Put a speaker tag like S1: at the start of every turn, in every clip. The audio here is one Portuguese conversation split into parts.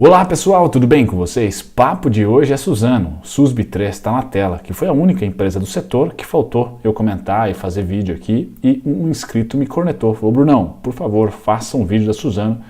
S1: Olá pessoal, tudo bem com vocês? Papo de hoje é Suzano, SUSB3 está na tela, que foi a única empresa do setor que faltou eu comentar e fazer vídeo aqui e um inscrito me cornetou, falou: Brunão, por favor, faça um vídeo da Suzano,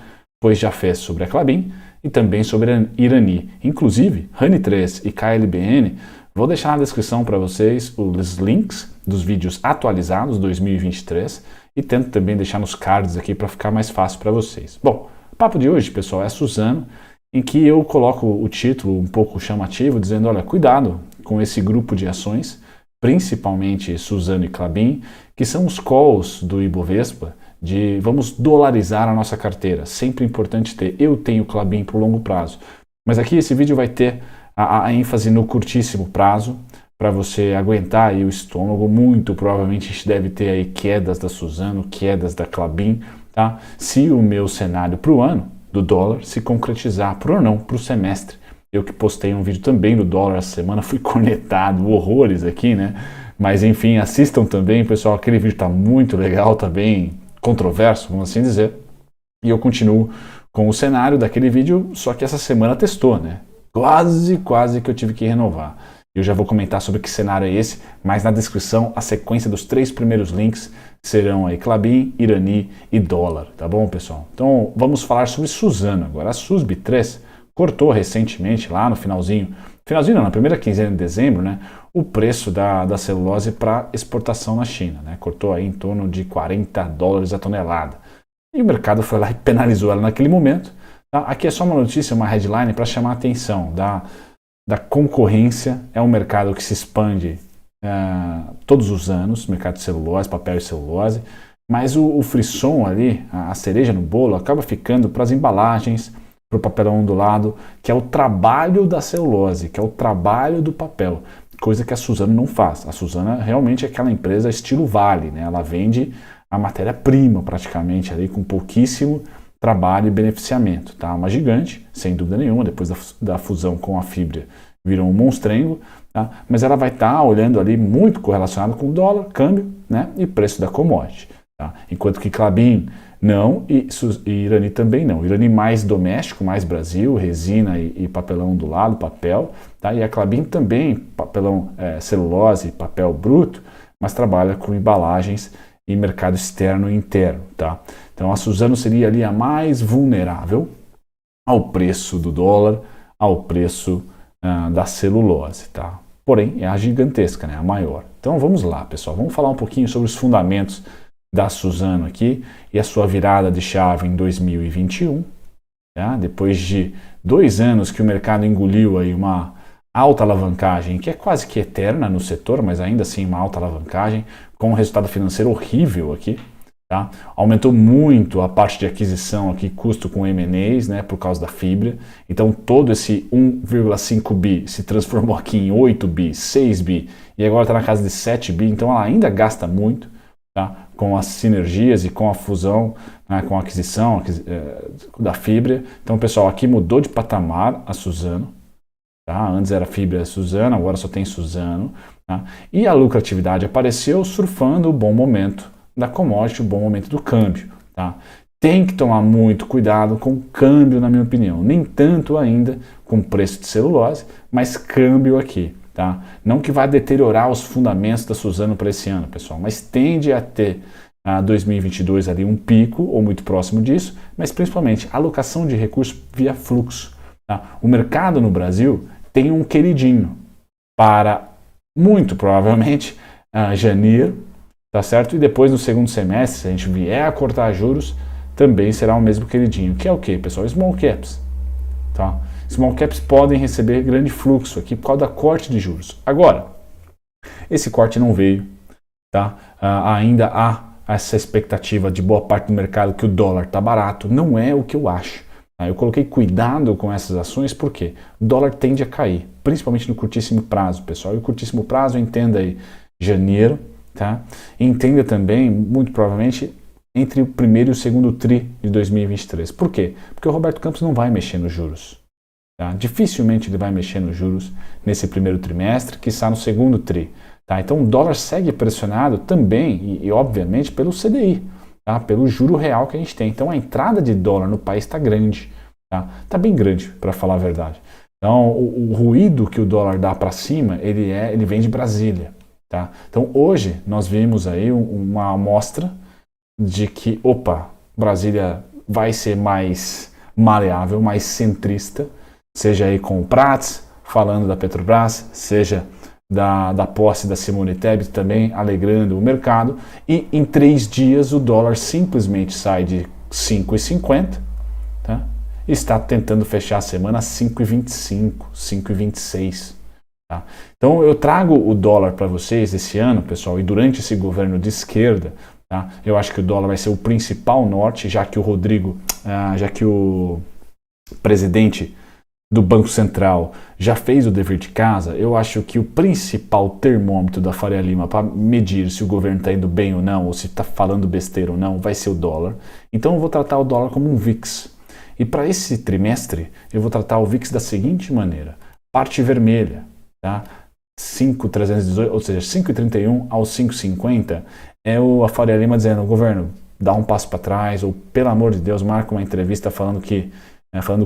S1: pois já fez sobre a Klabin e também sobre a Irani. Inclusive, Honey3 e KLBN, vou deixar na descrição para vocês os links dos vídeos atualizados 2023 e tento também deixar nos cards aqui para ficar mais fácil para vocês. Bom, o papo de hoje, pessoal, é Suzano, em que eu coloco o título um pouco chamativo, dizendo, olha, cuidado com esse grupo de ações, principalmente Suzano e Klabin, que são os calls do Ibovespa, de vamos dolarizar a nossa carteira. Sempre importante ter, eu tenho Klabin para o longo prazo. Mas aqui esse vídeo vai ter a ênfase no curtíssimo prazo, para você aguentar aí o estômago. Muito provavelmente a gente deve ter aí quedas da Suzano, quedas da Klabin, tá? Se o meu cenário para o ano do dólar se concretizar, para o não, para o semestre. Eu que postei um vídeo também do dólar essa semana, fui cornetado, horrores aqui, né? Mas enfim, assistam também, pessoal, aquele vídeo está muito legal, está bem controverso, vamos assim dizer. E eu continuo com o cenário daquele vídeo, só que essa semana testou, né? Quase que eu tive que renovar. Eu já vou comentar sobre que cenário é esse, mas na descrição a sequência dos 3 primeiros links serão aí Klabin, Irani e dólar, tá bom, pessoal? Então vamos falar sobre Suzano agora. A SUSB3 cortou recentemente, lá no finalzinho não, na primeira quinzena de dezembro, né, o preço da celulose para exportação na China, né? Cortou aí em torno de $40 a tonelada. E o mercado foi lá e penalizou ela naquele momento. Tá? Aqui é só uma notícia, uma headline para chamar a atenção da concorrência. É um mercado que se expande todos os anos, mercado de celulose, papel e celulose, mas o frisson ali, a cereja no bolo, acaba ficando para as embalagens, para o papelão ondulado, que é o trabalho da celulose, que é o trabalho do papel, coisa que a Suzano não faz. A Suzano realmente é aquela empresa estilo Vale, né? Ela vende a matéria-prima praticamente ali com pouquíssimo trabalho e beneficiamento, tá? Uma gigante, sem dúvida nenhuma, depois da fusão com a Fibria virou um monstrengo, tá? Mas ela vai estar olhando ali muito correlacionado com o dólar, câmbio, né? E preço da commodity, tá? Enquanto que Klabin não e Irani também não. Irani mais doméstico, mais Brasil, resina e papelão do lado, papel, tá? E a Klabin também, papelão celulose, papel bruto, mas trabalha com embalagens e mercado externo e interno, tá? Então a Suzano seria ali a mais vulnerável ao preço do dólar, ao preço da celulose, tá? Porém, é a gigantesca, né? A maior. Então vamos lá, pessoal. Vamos falar um pouquinho sobre os fundamentos da Suzano aqui e a sua virada de chave em 2021. Tá? Depois de 2 anos que o mercado engoliu aí uma alta alavancagem, que é quase que eterna no setor, mas ainda assim uma alta alavancagem, com um resultado financeiro horrível aqui. Tá? Aumentou muito a parte de aquisição aqui, custo com M&As, né, por causa da Fibria. Então todo esse 1,5 bi se transformou aqui em 8 bi, 6 bi e agora está na casa de 7 bi. Então ela ainda gasta muito, tá, com as sinergias e com a fusão, né, com a aquisição da Fibria. Então pessoal, aqui mudou de patamar a Suzano. Tá? Antes era Fibria Suzano, agora só tem Suzano. Tá? E a lucratividade apareceu surfando o bom momento da commodity, o bom momento do câmbio. Tá? Tem que tomar muito cuidado com o câmbio, na minha opinião. Nem tanto ainda com preço de celulose, mas câmbio aqui. Tá? Não que vai deteriorar os fundamentos da Suzano para esse ano, pessoal, mas tende a ter 2022 ali um pico, ou muito próximo disso, mas principalmente alocação de recursos via fluxo. Tá? O mercado no Brasil tem um queridinho para, muito provavelmente, janeiro, tá certo? E depois no segundo semestre, se a gente vier a cortar juros, também será o mesmo queridinho. Que é o que, pessoal? Small caps. Tá? Small caps podem receber grande fluxo aqui por causa da corte de juros. Agora, esse corte não veio. Tá? Ainda há essa expectativa de boa parte do mercado que o dólar está barato. Não é o que eu acho. Tá? Eu coloquei cuidado com essas ações porque o dólar tende a cair, principalmente no curtíssimo prazo, pessoal. E o curtíssimo prazo, entenda aí, janeiro. Tá? Entenda também, muito provavelmente, entre o primeiro e o segundo tri de 2023. Por quê? Porque o Roberto Campos não vai mexer nos juros. Tá? Dificilmente ele vai mexer nos juros nesse primeiro trimestre, que está no segundo tri. Tá? Então o dólar segue pressionado também, e obviamente, pelo CDI, tá? Pelo juro real que a gente tem. Então a entrada de dólar no país está grande. Tá? Tá bem grande, para falar a verdade. Então, o ruído que o dólar dá para cima, ele vem de Brasília. Tá? Então, hoje, nós vimos aí uma amostra de que, opa, Brasília vai ser mais maleável, mais centrista, seja aí com o Prats, falando da Petrobras, seja da posse da Simone Tebet também, alegrando o mercado, e em 3 dias o dólar simplesmente sai de 5,50, tá? E está tentando fechar a semana a 5,25, 5,26. Tá? Então eu trago o dólar para vocês esse ano, pessoal, e durante esse governo de esquerda, tá? Eu acho que o dólar vai ser o principal norte, já que o presidente do Banco Central já fez o dever de casa. Eu acho que o principal termômetro da Faria Lima para medir se o governo está indo bem ou não, ou se está falando besteira ou não, vai ser o dólar. Então eu vou tratar o dólar como um VIX. E para esse trimestre, eu vou tratar o VIX da seguinte maneira. Parte vermelha, tá? 5,318, ou seja, 5,31 ao 5,50 é a Faria Lima dizendo, governo, dá um passo para trás, ou pelo amor de Deus, marca uma entrevista falando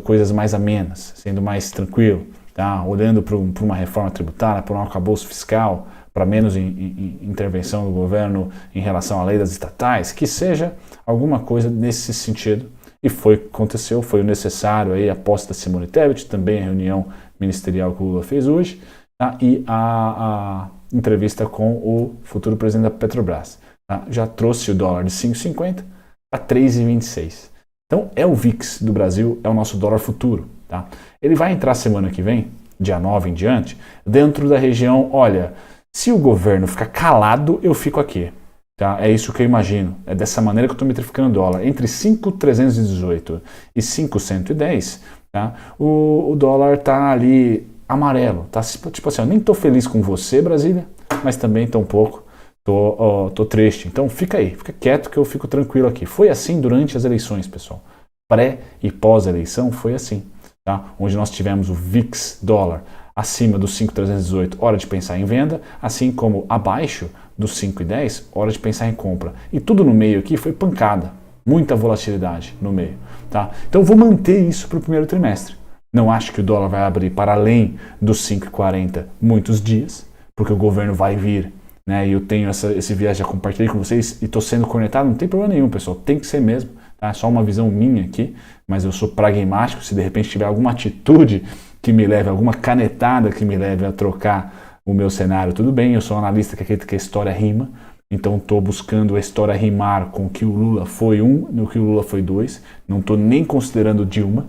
S1: coisas mais amenas, sendo mais tranquilo, tá? Olhando para uma reforma tributária, para um arcabouço fiscal, para menos intervenção do governo em relação à lei das estatais, que seja alguma coisa nesse sentido. E aconteceu, foi o necessário aí a posse da Simone Tebet, também a reunião ministerial que o Lula fez hoje, tá? E a entrevista com o futuro presidente da Petrobras. Tá? Já trouxe o dólar de 5,50 para 3,26. Então é o VIX do Brasil, é o nosso dólar futuro. Tá? Ele vai entrar semana que vem, dia 9 em diante, dentro da região, olha, se o governo ficar calado, eu fico aqui. Tá? É isso que eu imagino. É dessa maneira que eu estou metrificando o dólar. Entre 5,318 e 5,110, tá? O dólar está ali amarelo. Tá? Tipo assim, eu nem estou feliz com você, Brasília, mas também estou um pouco, tô triste. Então fica aí, fica quieto que eu fico tranquilo aqui. Foi assim durante as eleições, pessoal. Pré e pós-eleição foi assim. Tá? Onde nós tivemos o VIX dólar acima dos 5,318, hora de pensar em venda, assim como abaixo dos 5,10, hora de pensar em compra. E tudo no meio aqui foi pancada, muita volatilidade no meio. Tá? Então eu vou manter isso para o primeiro trimestre. Não acho que o dólar vai abrir para além dos 5,40 muitos dias, porque o governo vai vir, né? E eu tenho esse viés, já compartilhei com vocês e estou sendo conectado, não tem problema nenhum, pessoal, tem que ser mesmo. Tá? É só uma visão minha aqui, mas eu sou pragmático. Se de repente tiver alguma atitude que me leve, alguma canetada que me leve a trocar o meu cenário, tudo bem. Eu sou um analista que acredita que a história rima, então estou buscando a história rimar com que o Lula foi 1 e o que o Lula foi 2. Não estou nem considerando Dilma,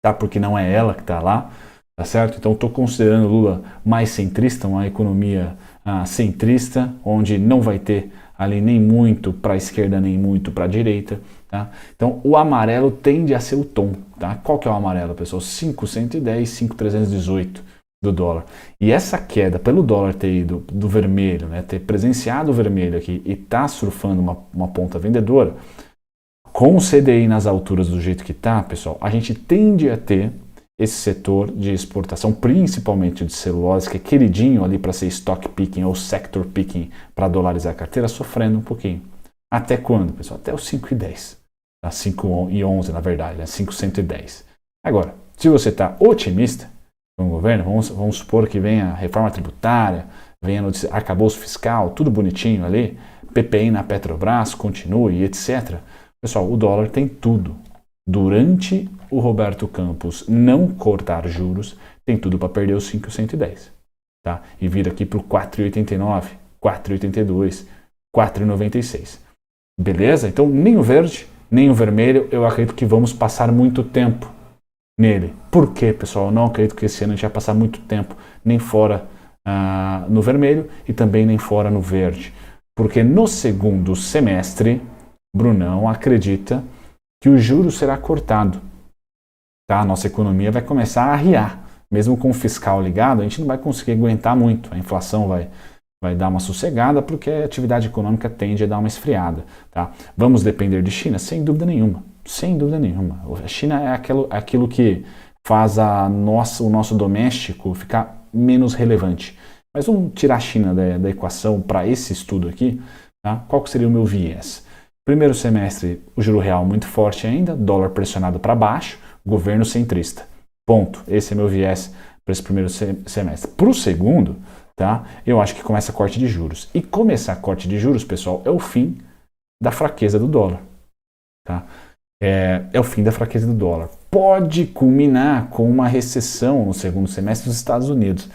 S1: tá? Porque não é ela que está lá, tá certo? Então estou considerando Lula mais centrista, uma economia centrista, onde não vai ter ali nem muito para a esquerda, nem muito para a direita. Tá? Então o amarelo tende a ser o tom. Tá? Qual que é o amarelo, pessoal? 5,110, 5,318 do dólar. E essa queda pelo dólar ter ido do vermelho, né, ter presenciado o vermelho aqui e tá surfando uma ponta vendedora, com o CDI nas alturas do jeito que tá, pessoal, a gente tende a ter esse setor de exportação, principalmente de celulose, que é queridinho ali para ser stock picking ou sector picking para dolarizar a carteira, sofrendo um pouquinho. Até quando, pessoal? Até os 5,10. 5,11 na verdade, né? 5,110. Agora, se você está otimista com o governo, vamos supor que venha a reforma tributária, venha arcabouço fiscal, tudo bonitinho ali, PPI na Petrobras, continue, etc. Pessoal, o dólar tem tudo. Durante o Roberto Campos não cortar juros, tem tudo para perder os 5,110. Tá? E vir aqui para o 4,89, 4,82, 4,96. Beleza? Então, nem o verde, nem o vermelho, eu acredito que vamos passar muito tempo nele. Por quê, pessoal? Eu não acredito que esse ano a gente vai passar muito tempo nem fora no vermelho e também nem fora no verde. Porque no segundo semestre, Brunão acredita que o juro será cortado. Tá? A nossa economia vai começar a arriar. Mesmo com o fiscal ligado, a gente não vai conseguir aguentar muito. A inflação vai dar uma sossegada porque a atividade econômica tende a dar uma esfriada. Tá? Vamos depender de China? Sem dúvida nenhuma. Sem dúvida nenhuma. A China é aquilo que faz o nosso doméstico ficar menos relevante. Mas vamos tirar a China da equação para esse estudo aqui. Tá? Qual que seria o meu viés? Primeiro semestre, o juro real muito forte ainda, dólar pressionado para baixo, governo centrista. Ponto. Esse é meu viés para esse primeiro semestre. Para o segundo, tá? Eu acho que começa corte de juros. E começar corte de juros, pessoal, é o fim da fraqueza do dólar. Tá? É o fim da fraqueza do dólar. Pode culminar com uma recessão no segundo semestre dos Estados Unidos.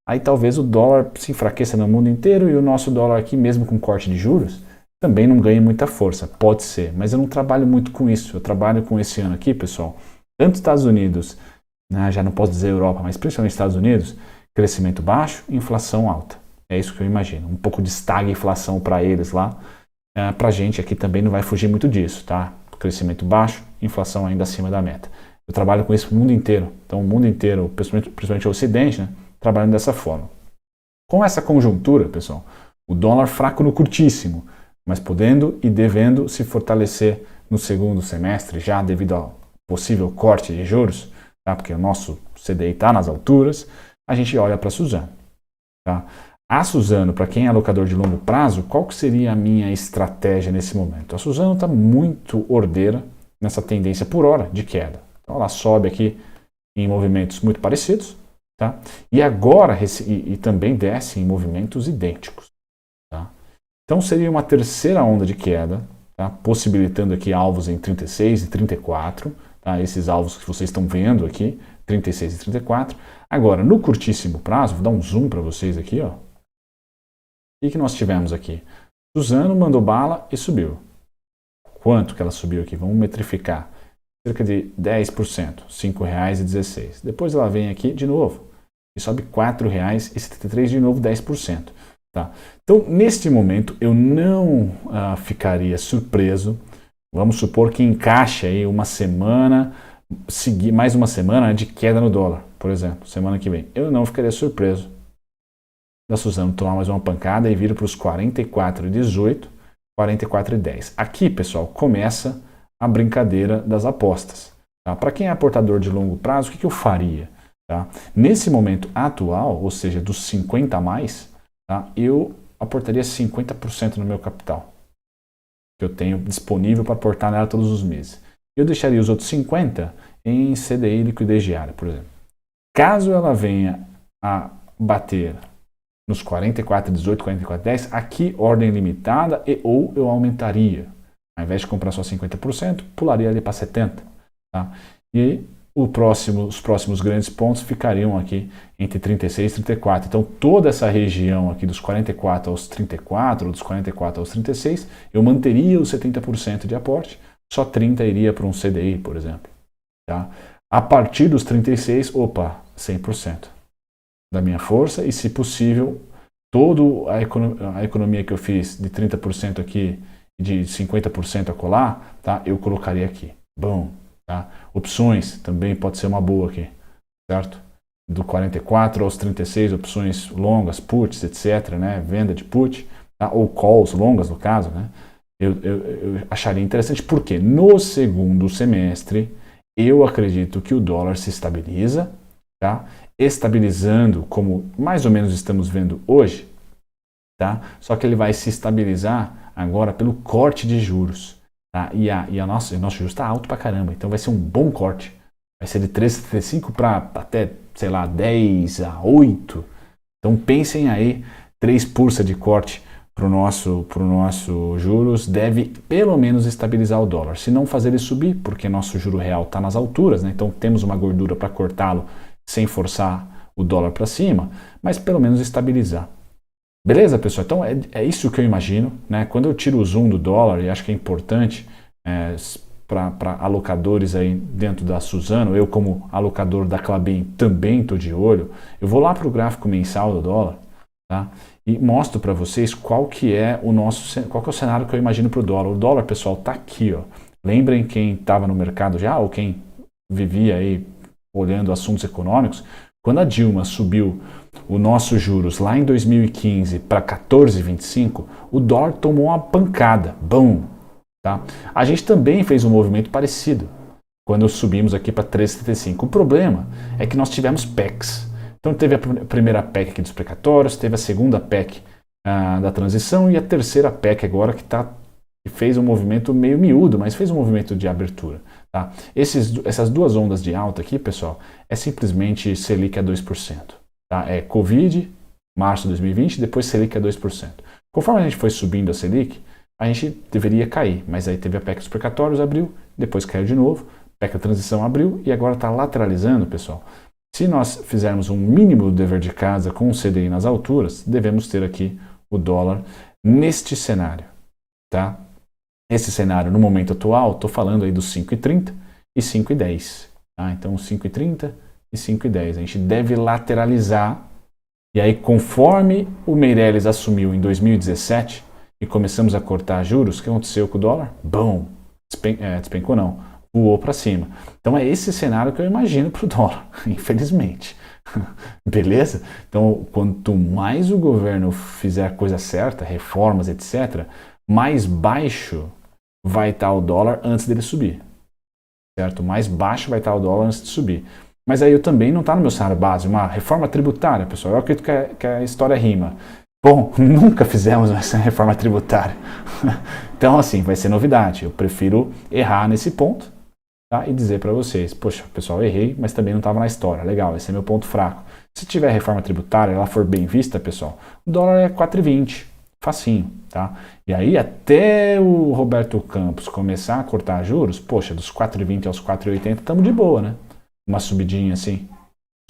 S1: Aí talvez o dólar se enfraqueça no mundo inteiro e o nosso dólar aqui, mesmo com corte de juros, também não ganha muita força. Pode ser, mas eu não trabalho muito com isso. Eu trabalho com esse ano aqui, pessoal, tanto Estados Unidos, né, já não posso dizer Europa, mas principalmente Estados Unidos, crescimento baixo, inflação alta. É isso que eu imagino. Um pouco de estagflação para eles lá. Para a gente aqui também não vai fugir muito disso, tá? Crescimento baixo, inflação ainda acima da meta. Eu trabalho com isso o mundo inteiro. Então o mundo inteiro, principalmente o Ocidente, né, trabalhando dessa forma. Com essa conjuntura, pessoal, o dólar fraco no curtíssimo, mas podendo e devendo se fortalecer no segundo semestre, já devido ao possível corte de juros, tá? Porque o nosso CDI está nas alturas, a gente olha para a Suzano. Tá? A Suzano, para quem é alocador de longo prazo, qual que seria a minha estratégia nesse momento? A Suzano está muito ordeira nessa tendência por hora de queda. Então ela sobe aqui em movimentos muito parecidos, tá? E agora e também desce em movimentos idênticos. Tá? Então seria uma terceira onda de queda, tá? Possibilitando aqui alvos em 36 e 34, tá? Esses alvos que vocês estão vendo aqui, 36 e 34. Agora, no curtíssimo prazo, vou dar um zoom para vocês aqui, ó. O que nós tivemos aqui? Suzano mandou bala e subiu. Quanto que ela subiu aqui? Vamos metrificar. Cerca de 10%, R$ 5,16. Depois ela vem aqui de novo e sobe R$ 4,73, de novo 10%. Tá? Então, neste momento, eu não ficaria surpreso. Vamos supor que encaixe aí uma semana, mais uma semana de queda no dólar, por exemplo, semana que vem. Eu não ficaria surpreso da Suzano tomar mais uma pancada e vir para os 44,18, 44,10. Aqui, pessoal, começa a brincadeira das apostas. Tá? Para quem é aportador de longo prazo, o que eu faria? Tá? Nesse momento atual, ou seja, dos 50 a mais, tá? Eu aportaria 50% no meu capital, que eu tenho disponível para aportar nela todos os meses. Eu deixaria os outros 50% em CDI liquidez diária, por exemplo. Caso ela venha a bater nos 44,18, 44,10, aqui ordem limitada ou eu aumentaria. Ao invés de comprar só 50%, pularia ali para 70%. Tá? E os próximos grandes pontos ficariam aqui entre 36 e 34. Então toda essa região aqui dos 44 aos 34, ou dos 44 aos 36, eu manteria os 70% de aporte, só 30% iria para um CDI, por exemplo. Tá? A partir dos 36, 100% da minha força e, se possível, toda a economia que eu fiz de 30% aqui e de 50% acolá, tá? Eu colocaria aqui. Bom, tá? Opções também pode ser uma boa aqui, certo? Do 44 aos 36, opções longas, puts, etc., né? Venda de put, tá? Ou calls longas, no caso, né? Eu acharia interessante porque no segundo semestre eu acredito que o dólar se estabiliza, tá? Estabilizando como mais ou menos estamos vendo hoje, tá? Só que ele vai se estabilizar agora pelo corte de juros, tá? E o nosso juros está alto pra caramba, então vai ser um bom corte. Vai ser de 3,75 para até, sei lá, 10 a 8. Então pensem aí, 3% de corte para o nosso juros deve pelo menos estabilizar o dólar. Se não fazer ele subir, porque nosso juro real está nas alturas, né? Então temos uma gordura para cortá-lo sem forçar o dólar para cima, mas pelo menos estabilizar. Beleza, pessoal? Então é isso que eu imagino, né? Quando eu tiro o zoom do dólar, e acho que é importante para alocadores aí dentro da Suzano, eu como alocador da Klabin também estou de olho, eu vou lá para o gráfico mensal do dólar, tá? E mostro para vocês qual que é o cenário que eu imagino para o dólar. O dólar, pessoal, está aqui, ó. Lembrem quem estava no mercado já, ou quem vivia aí olhando assuntos econômicos, quando a Dilma subiu o nosso juros lá em 2015 para 14,25, o dólar tomou uma pancada. Bom, tá? A gente também fez um movimento parecido quando subimos aqui para 13,75. O problema é que nós tivemos PECs. Então teve a primeira PEC aqui dos precatórios, teve a segunda PEC da transição e a terceira PEC agora que fez um movimento meio miúdo, mas fez um movimento de abertura. Tá? Essas duas ondas de alta aqui, pessoal, é simplesmente Selic a 2%. Tá? É Covid, março de 2020, depois Selic a 2%. Conforme a gente foi subindo a Selic, a gente deveria cair, mas aí teve a PEC dos precatórios, abriu, depois caiu de novo, PEC da transição abriu e agora está lateralizando, pessoal. Se nós fizermos um mínimo do dever de casa com o CDI nas alturas, devemos ter aqui o dólar neste cenário, tá? Esse cenário, no momento atual, estou falando aí dos 5,30 e 5,10. Tá? Então, 5,30 e 5,10. A gente deve lateralizar. E aí, conforme o Meirelles assumiu em 2017 e começamos a cortar juros, o que aconteceu com o dólar? Bom, despencou não, voou para cima. Então, é esse cenário que eu imagino para o dólar, infelizmente. Beleza? Então, quanto mais o governo fizer a coisa certa, reformas, etc., mais baixo vai estar o dólar antes dele subir, certo? Mais baixo vai estar o dólar antes de subir. Mas aí eu também não está no meu cenário base, uma reforma tributária, pessoal. Eu acredito que a história rima. Bom, nunca fizemos essa reforma tributária. Então, assim, vai ser novidade. Eu prefiro errar nesse ponto, tá? E dizer para vocês, poxa, pessoal, errei, mas também não estava na história. Legal, esse é meu ponto fraco. Se tiver reforma tributária, ela for bem vista, pessoal, o dólar é 4,20. Facinho, tá? E aí até o Roberto Campos começar a cortar juros, poxa, dos 4,20 aos 4,80 estamos de boa, né? Uma subidinha assim,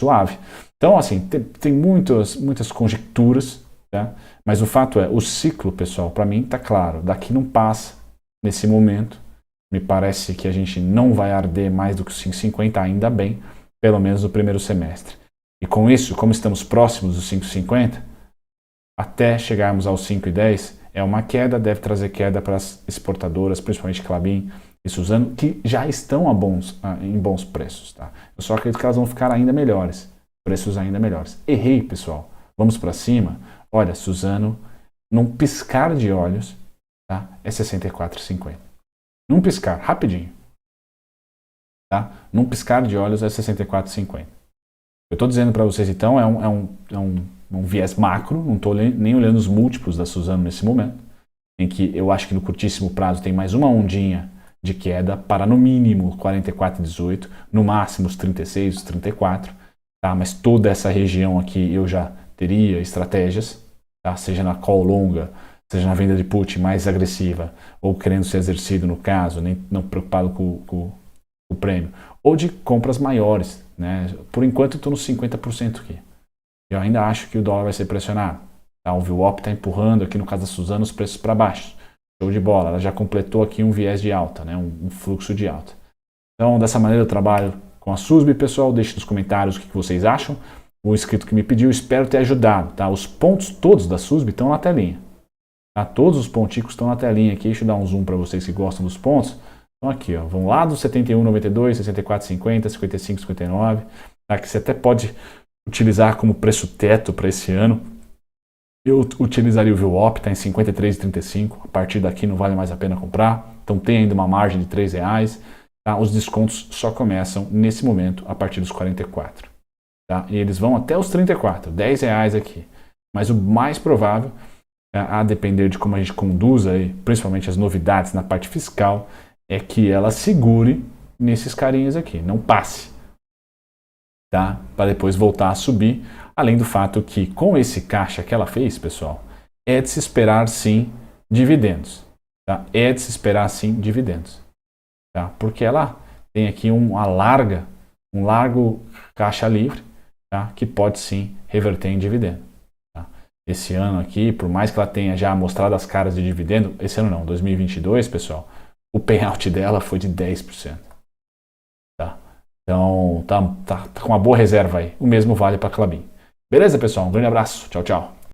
S1: suave. Então, assim, tem muitas conjecturas, tá? Mas o fato é, o ciclo, pessoal, para mim tá claro, daqui não passa nesse momento. Me parece que a gente não vai arder mais do que os 5,50, ainda bem, pelo menos no primeiro semestre. E com isso, como estamos próximos dos 5,50, até chegarmos aos 5,10, é uma queda, deve trazer queda para as exportadoras, principalmente Klabin e Suzano, que já estão em bons preços. Tá? Eu só acredito que elas vão ficar ainda melhores, preços ainda melhores. Errei, pessoal. Vamos para cima. Olha, Suzano, num piscar de olhos, tá? É 64,50. Num piscar, rapidinho. Tá? Num piscar de olhos é 64,50. Eu estou dizendo para vocês, então, é um viés macro, não estou nem olhando os múltiplos da Suzano nesse momento, em que eu acho que no curtíssimo prazo tem mais uma ondinha de queda para no mínimo 44,18, no máximo os 36, os 34, tá? Mas toda essa região aqui eu já teria estratégias, tá? Seja na call longa, seja na venda de put mais agressiva, ou querendo ser exercido no caso, nem não preocupado com o prêmio, ou de compras maiores, né? Por enquanto eu estou nos 50% aqui. Eu ainda acho que o dólar vai ser pressionado. Tá? O VWAP está empurrando aqui no caso da Suzano os preços para baixo. Show de bola. Ela já completou aqui um viés de alta, né? um fluxo de alta. Então, dessa maneira eu trabalho com a SUSB, pessoal. Deixe nos comentários o que vocês acham. O inscrito que me pediu, espero ter ajudado. Tá? Os pontos todos da SUSB estão na telinha. Tá? Todos os ponticos estão na telinha aqui. Deixa eu dar um zoom para vocês que gostam dos pontos. Então aqui, ó, vão lá do 71,92, 64,50, 55,59. Tá? Que você até pode utilizar como preço teto para esse ano. Eu utilizaria o VWAP, está em 53,35. A partir daqui não vale mais a pena comprar. Então tem ainda uma margem de R$3. Tá? Os descontos só começam nesse momento a partir dos 44. Tá? E eles vão até os 34, R$10 aqui. Mas o mais provável, a depender de como a gente conduza, principalmente as novidades na parte fiscal, é que ela segure nesses carinhas aqui, não passe. Tá? Para depois voltar a subir, além do fato que com esse caixa que ela fez, pessoal, é de se esperar sim dividendos, tá? É de se esperar sim dividendos, tá? Porque ela tem aqui um largo caixa livre, tá? Que pode sim reverter em dividendo, tá? Esse ano aqui, por mais que ela tenha já mostrado as caras de dividendo, esse ano não, 2022, pessoal, o payout dela foi de 10%. Então, tá com uma boa reserva aí. O mesmo vale para a Klabin. Beleza, pessoal? Um grande abraço. Tchau, tchau.